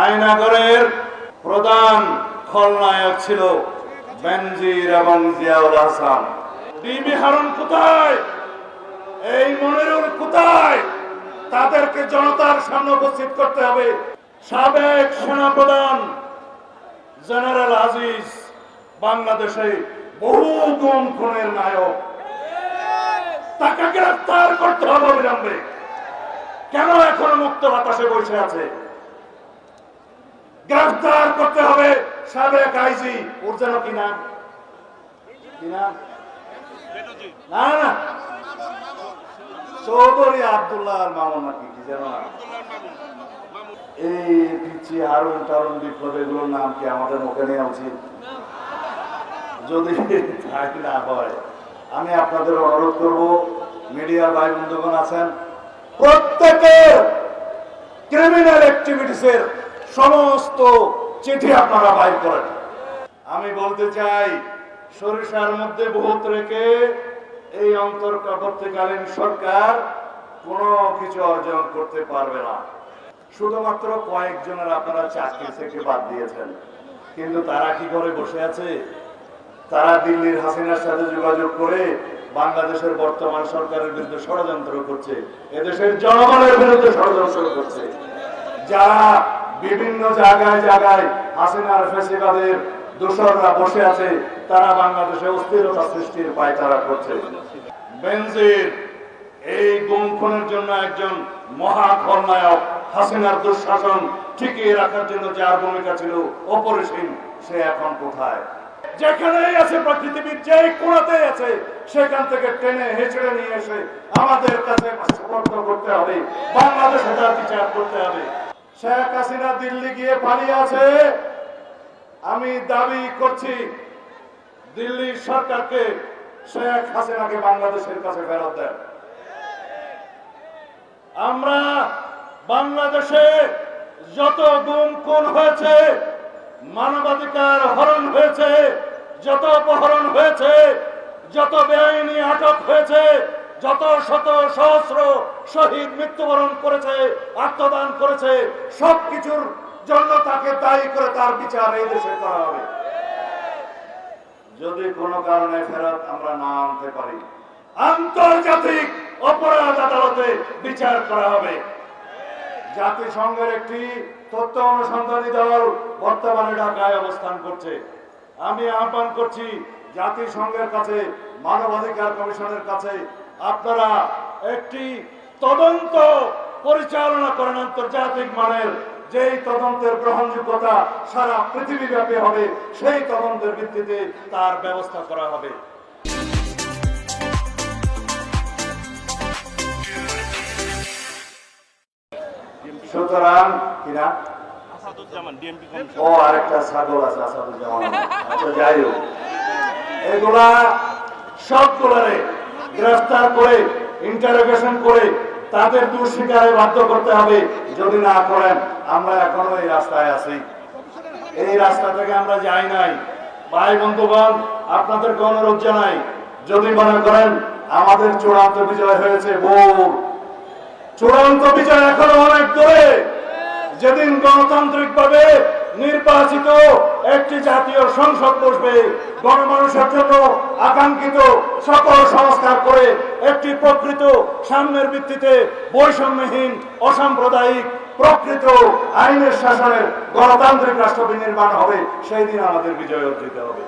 আয়নাগরের প্রধান খলনায়ক ছিল বেনজির এবং জিয়াউল হাসান। ডিবি হারুন কোথায়? এই মনিরুল কোথায়? তাদেরকে জনতার সামনে উপস্থিত করতে হবে। সাবেক সেনাপ্রধান জেনারেল আজিজ বাংলাদেশে বহু গুম খুনের নায়ক, তাকে গ্রেফতার করতে হবে অবিলম্বে। কেন এখনো মুক্ত বাতাসে বসে আছে? গ্রেফতার করতে হবে সাবেক আইজি, ওর যেন কি নাম, না না চৌধুরী আব্দুল্লাহ মামুন নাকি কি যেন, এই পিচ্ছি হারুন টারুন বিপ্লব এগুলোর নাম কি আমাদের মুখে নেওয়া উচিত? যদি তাই না হয়, আমি আপনাদের অনুরোধ করব, মিডিয়ার ভাই বন্ধুগণ আছেন, প্রত্যেকের ক্রিমিনাল অ্যাক্টিভিটিসের সমস্ত চিঠি আপনারা বাইর করেন। আমি বলতে চাই, সরিষার মধ্যে ভূত রেখে এই অন্তর্বর্তীকালীন সরকার কোনো কিছু অর্জন করতে পারবে না। শুধুমাত্র কয়েকজনের আপনারা চাকরি থেকে বাদ দিয়েছেন, কিন্তু তারা কি করে বসে আছে? তারা দিল্লির হাসিনার সাথে যোগাযোগ করে বাংলাদেশের বর্তমান সরকারের বিরুদ্ধে ষড়যন্ত্র করছে, এদেশের জনগণের বিরুদ্ধে ষড়যন্ত্র করছে। যারা বিভিন্ন জায়গায় জায়গায় হাসিনার ফ্যাসিবাদের দোসররা বসে আছে, তারা বাংলাদেশে অস্থিরতা সৃষ্টির পায়তারা করছে। বেনজির এই গুম খুনের জন্য একজন মহা খলনায়ক, হাসিনার দুঃশাসন টিকিয়ে রাখার জন্য যার ভূমিকা ছিল অপরিসীম, সে এখন কোথায়? যেখানেই আছে, পৃথিবীর যে কোণাতে আছে, সেখান থেকে টেনে হেঁচড়ে নিয়ে এসে আমাদের কাছে সুপর্দ করতে হবে, বাংলাদেশে তার বিচার করতে হবে। শেখ হাসিনা দিল্লি গিয়ে পালিয়ে আছে। আমি দাবি করছি, দিল্লি সরকারকে শেখ হাসিনাকে বাংলাদেশের কাছে ফেরত দেন। আমরা বাংলাদেশে যত গুম খুন হয়েছে, মানবাধিকার হরণ হয়েছে, যত অপহরণ হয়েছে, যত বেআইনি আটক হয়েছে, যত শত সহস্র শহীদ মৃত্যুবরণ করেছে, আত্মদান করেছে, সবকিছুর জন্য তাকে দায়ী করে তার বিচার এই দেশে করা হবে। যদি কোনো কারণে ফেরত আমরা না আনতে পারি, আন্তর্জাতিক অপরাধ আদালতে বিচার করা হবে। জাতিসংঘের একটি তথ্য অনুসন্ধানী দল বর্তমানে ঢাকায় অবস্থান করছে। আমি আহ্বান করছি জাতিসংঘের কাছে, মানবাধিকার কমিশনের কাছে, আপনারা একটি তদন্ত পরিচালনা করেন আন্তর্জাতিক মানের, যেই তদন্তের গ্রহণযোগ্যতা সারা পৃথিবীব্যাপী হবে, সেই তদন্তের ভিত্তিতে তার ব্যবস্থা করা হবে। সুতরাং কিনা ও আরেকটা ছাগল আছে আসাদুজ্জামান, আচ্ছা যাই হোক, এগুলা সবগুলারে গ্রেফতার করে ইন্টারোগেশন করে তাদের দোষ স্বীকারে বাধ্য করতে হবে। যদি না করেন, আমরা এখনো এই রাস্তায় আছি, এই রাস্তা থেকে আমরা যাই নাই। ভাই বন্ধুগণ, আপনাদেরকে অনুরোধ জানাই, যদি মনে করেন আমাদের চূড়ান্ত বিজয় হয়েছে, চূড়ান্ত বিজয় এখনো অনেক দূরে। যেদিন গণতান্ত্রিক ভাবে নির্বাচিত একটি জাতীয় সংসদ বসবে, গণমানুষের জন্য আকাঙ্ক্ষিত সকল সংস্কার করে একটি প্রকৃত সাম্যের ভিত্তিতে বৈষম্যহীন, অসাম্প্রদায়িক, প্রকৃত আইনের শাসনের গণতান্ত্রিক রাষ্ট্র বিনির্মাণ হবে, সেই দিন আমাদের বিজয় অর্জিত হবে।